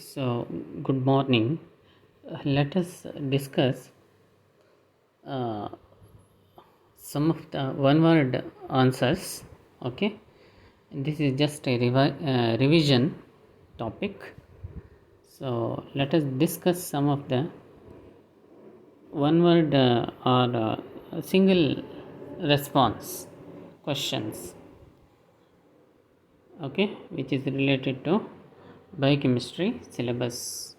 So, good morning. Let us discuss uh, some of the one word answers. Okay, this is just a revision topic. So, let us discuss some of the one word or single response questions. Okay, which is related to biochemistry syllabus.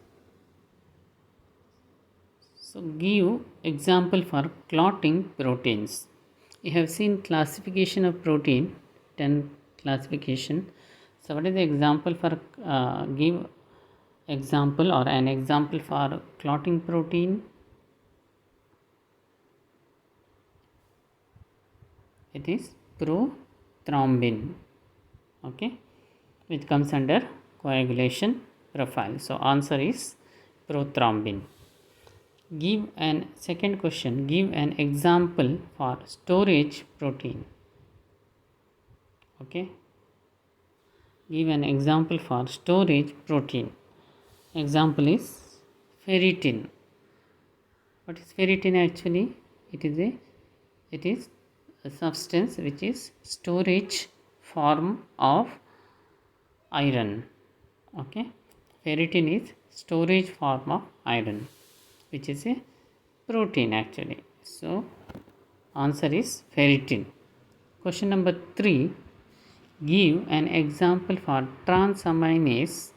So give example for clotting proteins. You have seen classification of protein, 10 classification. So what is the example for give example or an example for clotting protein? It is prothrombin. Okay, which comes under coagulation profile. So answer is prothrombin. Give an second question. Give an example for storage protein. Okay. Give an example for storage protein. Example is ferritin. What is ferritin actually? It is a substance which is storage form of iron. Okay. Ferritin is storage form of iron, which is a protein actually. So answer is ferritin. Question number 3. Give an example for transaminase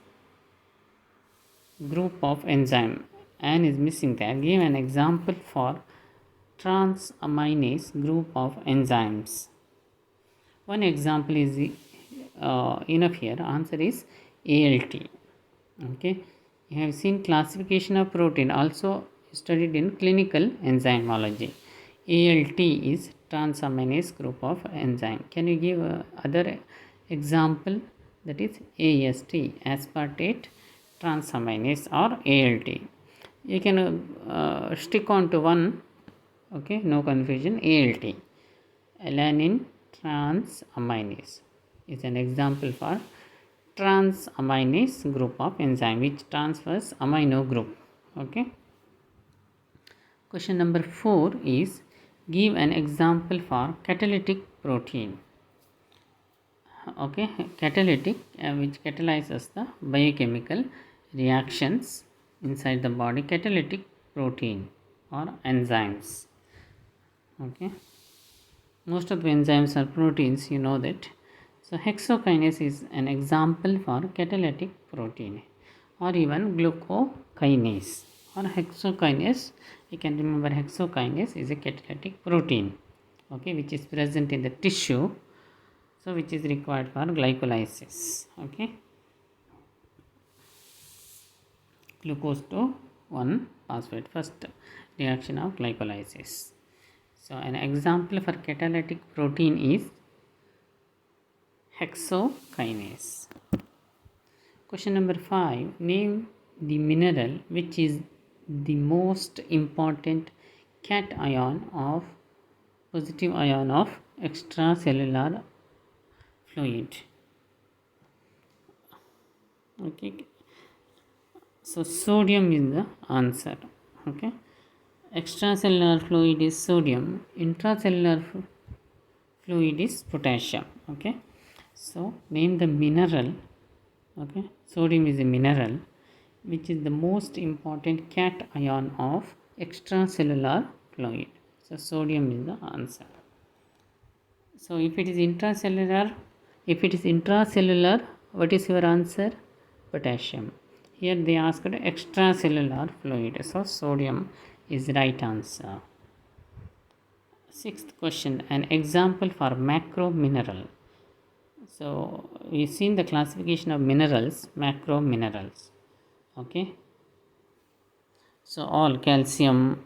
group of enzyme. N is missing there. Give an example for transaminase group of enzymes. One example is enough here. Answer is ALT. Okay. You have seen classification of protein also studied in clinical enzymology. ALT is transaminase group of enzyme. Can you give other example? That is AST, aspartate transaminase or ALT. You can stick on to one. Okay, no confusion. ALT, alanine transaminase, is an example for transaminase group of enzyme which transfers amino group. Okay. Question number 4 is give an example for catalytic protein. Okay, catalytic which catalyzes the biochemical reactions inside the body, catalytic protein or enzymes. Okay, most of the enzymes are proteins, you know that. So hexokinase is an example for catalytic protein, or even glucokinase or hexokinase. You can remember hexokinase is a catalytic protein, okay, which is present in the tissue, so which is required for glycolysis. Okay, glucose to 1 phosphate, first reaction of glycolysis. So an example for catalytic protein is hexokinase. Question number 5. Name the mineral which is the most important cation of positive ion of extracellular fluid. Okay, so sodium is the answer. Okay, extracellular fluid is sodium, intracellular fluid is potassium. Okay, so name the mineral. Okay, sodium is a mineral which is the most important cation of extracellular fluid. So sodium is the answer. So if it is intracellular, what is your answer? Potassium. Here they asked extracellular fluid, so sodium is right answer. Sixth question, an example for macro mineral. So we've seen the classification of minerals, macro minerals. Okay, so all calcium,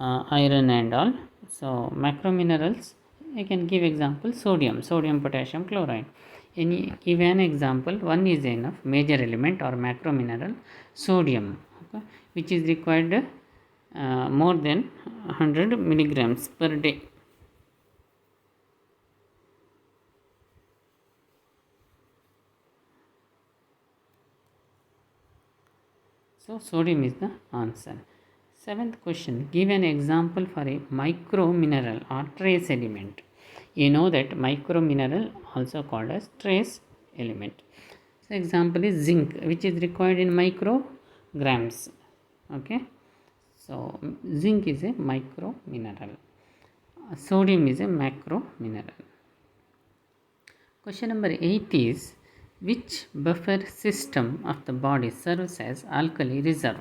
iron and all. So macro minerals, I can give example sodium, potassium, chloride. Give an example, one is enough, major element or macro mineral sodium, okay, which is required more than 100 milligrams per day. So sodium is the answer. Seventh question, give an example for a micro mineral or trace element. You know that micro mineral also called as trace element. So example is zinc, which is required in micrograms. Okay, so zinc is a micro mineral. Sodium is a macro mineral. Question number 8 is, which buffer system of the body serves as alkali reserve?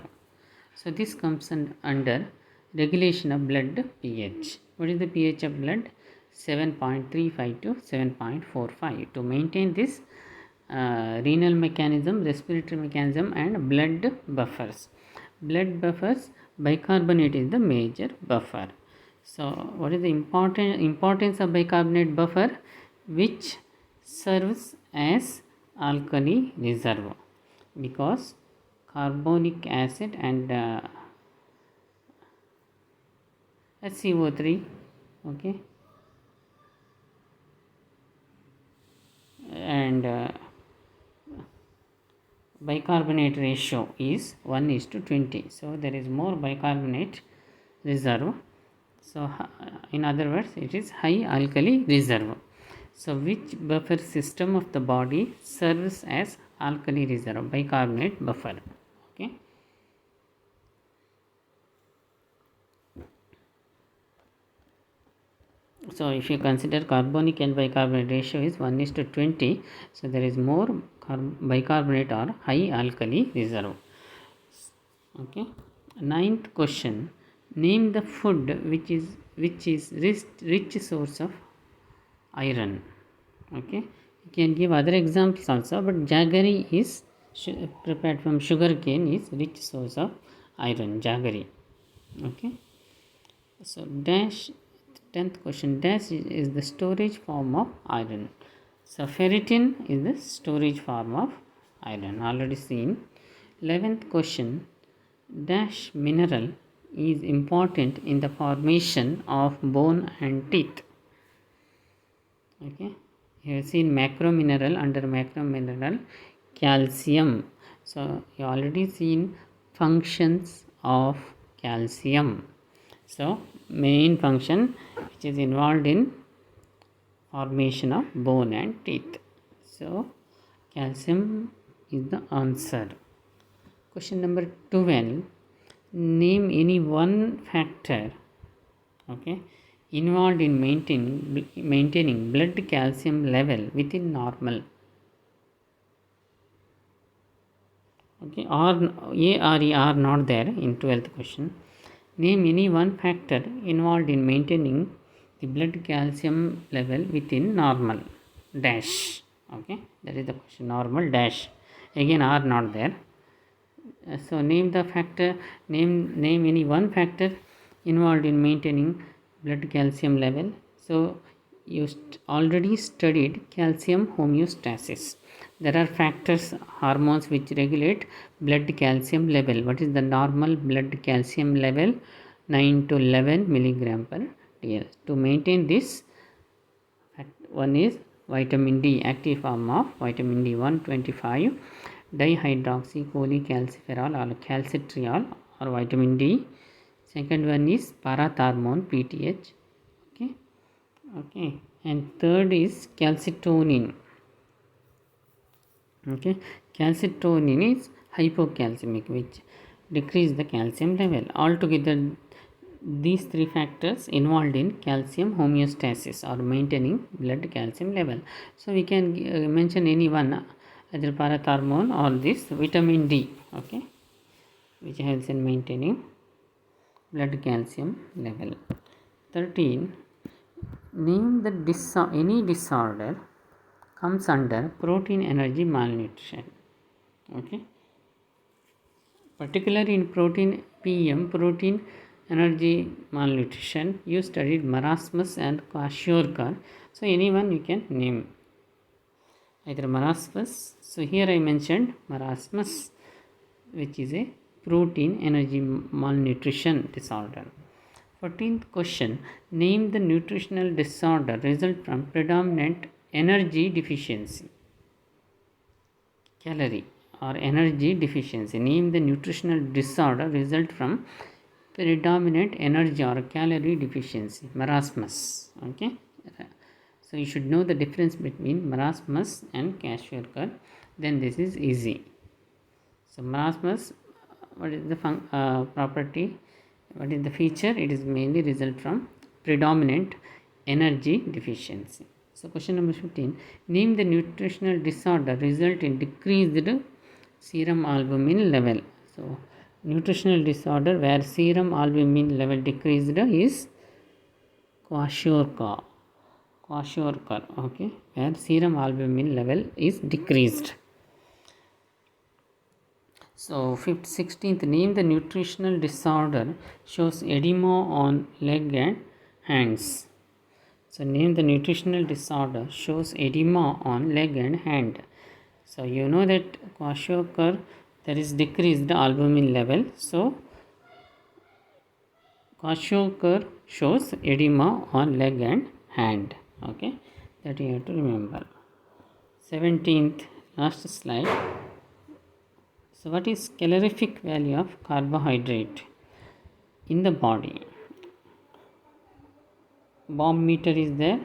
So this comes under regulation of blood pH. What is the pH of blood? 7.35 to 7.45. To maintain this renal mechanism, respiratory mechanism and blood buffers. Blood buffers, bicarbonate is the major buffer. So what is the importance of bicarbonate buffer? Which serves as alkali reserve, because carbonic acid and HCO3, okay, and bicarbonate ratio is 1:20, so there is more bicarbonate reserve. So in other words, it is high alkali reserve. So which buffer system of the body serves as alkali reserve? Bicarbonate buffer. Okay. So if you consider carbonic and bicarbonate ratio is 1:20, so there is more bicarbonate or high alkali reserve. Okay. Ninth question, name the food which is rich source of iron. Okay, you can give other examples also, but jaggery is prepared from sugar cane, is rich source of iron, jaggery. Okay, so dash, 10th question, dash is the storage form of iron. So ferritin is the storage form of iron, already seen. 11th question, dash mineral is important in the formation of bone and teeth. Okay, you have seen macro mineral, under macro mineral calcium. So you already seen functions of calcium. So main function which is involved in formation of bone and teeth. So calcium is the answer. Question number 12, name any one factor, okay, involved in maintaining blood calcium level within normal. Okay, or A or E are not there in 12th question. Name any one factor involved in maintaining the blood calcium level within normal, dash. Okay, that is the question, normal dash. Again are not there. So name the factor, name any one factor involved in maintaining blood calcium level. So you already studied calcium homeostasis. There are factors, hormones which regulate blood calcium level. What is the normal blood calcium level? 9 to 11 milligram per dl. To maintain this, one is vitamin D, active form of vitamin D, 125 dihydroxycholecalciferol or calcitriol or vitamin D. Second one is parathormone, PTH. Okay, and third is calcitonin. Okay, calcitonin is hypocalcemic, which decrease the calcium level. Altogether, these three factors involved in calcium homeostasis or maintaining blood calcium level. So we can mention any one, either parathormone or this vitamin D, okay, which helps in maintaining blood calcium level. 13, name the any disorder comes under protein energy malnutrition. Okay, particularly in protein protein energy malnutrition, you studied marasmus and kwashiorkor. So anyone you can name, either marasmus. So here I mentioned marasmus, which is a protein energy malnutrition disorder. 14th question, name the nutritional disorder result from predominant energy deficiency. Calorie or energy deficiency. Name the nutritional disorder result from predominant energy or calorie deficiency. Marasmus. Okay, so you should know the difference between marasmus and Kwashiorkor. Then this is easy. So marasmus, what is the property? What is the feature? It is mainly result from predominant energy deficiency. So question number 15. Name the nutritional disorder result in decreased serum albumin level. So nutritional disorder where serum albumin level decreased is Kwashiorkor. Okay, where serum albumin level is decreased. So 16th, name the nutritional disorder shows edema on leg and hands. So name the nutritional disorder shows edema on leg and hand. So you know that Kwashiorkor there is decreased albumin level. So Kwashiorkor shows edema on leg and hand. Okay, that you have to remember. 17th, last slide. So what is calorific value of carbohydrate in the body? Bomb meter is there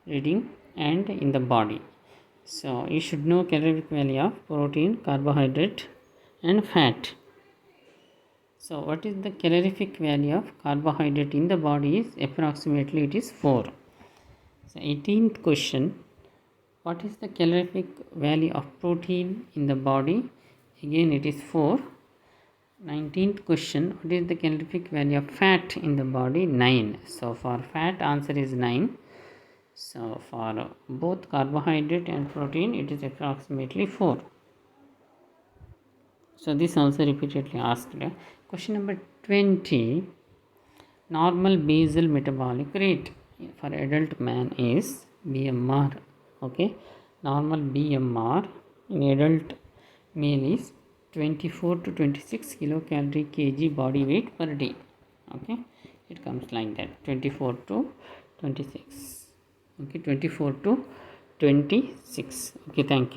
reading and in the body. So you should know calorific value of protein, carbohydrate and fat. So what is the calorific value of carbohydrate in the body is approximately it is 4. So 18th question, what is the calorific value of protein in the body? Again it is 4. 19th question, what is the calorific value of fat in the body? 9. So for fat answer is 9. So for both carbohydrate and protein it is approximately 4. So this also repeatedly asked. Question number 20, normal basal metabolic rate for adult man is BMR. Okay, normal BMR in adult male is 24 to 26 kilocalorie kg body weight per day. Okay, it comes like that, 24 to 26. Okay, 24 to 26. Okay, thank you.